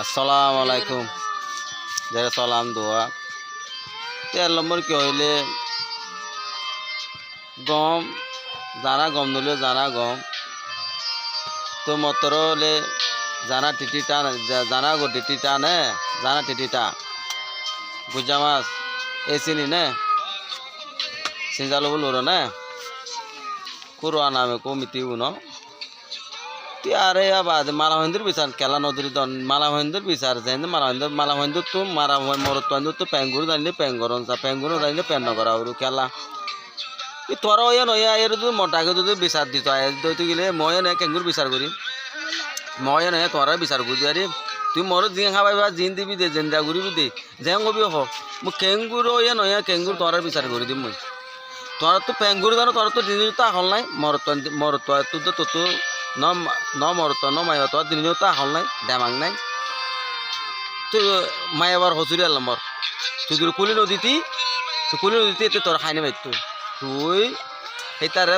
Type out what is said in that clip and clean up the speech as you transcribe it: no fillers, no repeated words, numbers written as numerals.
আসসালামু আলাইকুম যারা সালাম দোয়া 13 নম্বর কি হইলে গম জানা গম নলে জানা গম তো মতর হলে জানা টিটিটা জানা গো টিটিটা নে জানা টিটিটা গুজা মাছ এসিনি নে সিনজালো বলো নে কুরুয়া নামে কমিটি উনো ती अरे या बाद मालावंदर विचार केला नदरी दोन मालावंदर विचार जाईन मालावंदर तू मारा मरत तू पेंगुर जाईन पेंगोरन सा पेंगुर जाईन पेन नगरा और केला ती थोड़ा या नया यार तू मोटा के तू विचार दी तो आए तो गिले मय ने केंगुर विचार करी मय ने थोड़ा विचार करी अरे তুই মর জিং খাবাইবা জিন দিবি দে জেন্দা ঘুরি দে যেং কবি হ মু কেঙ্গুর ইয়া নয়া কেঙ্গুর তোরা বিচার করে দিম মুই তোরা তো পেঙ্গুর জানো তোরা তো দিন তো আহল নাই মরত তুই তো তো ন মরত ন মাই তোর দিন তো আহল নাই ডেমাং নাই তুই মাই আবার হসুরি আল্লাহ মর তুই কুলি নদীতি তোর খাইনে বাইত তুই সেই তার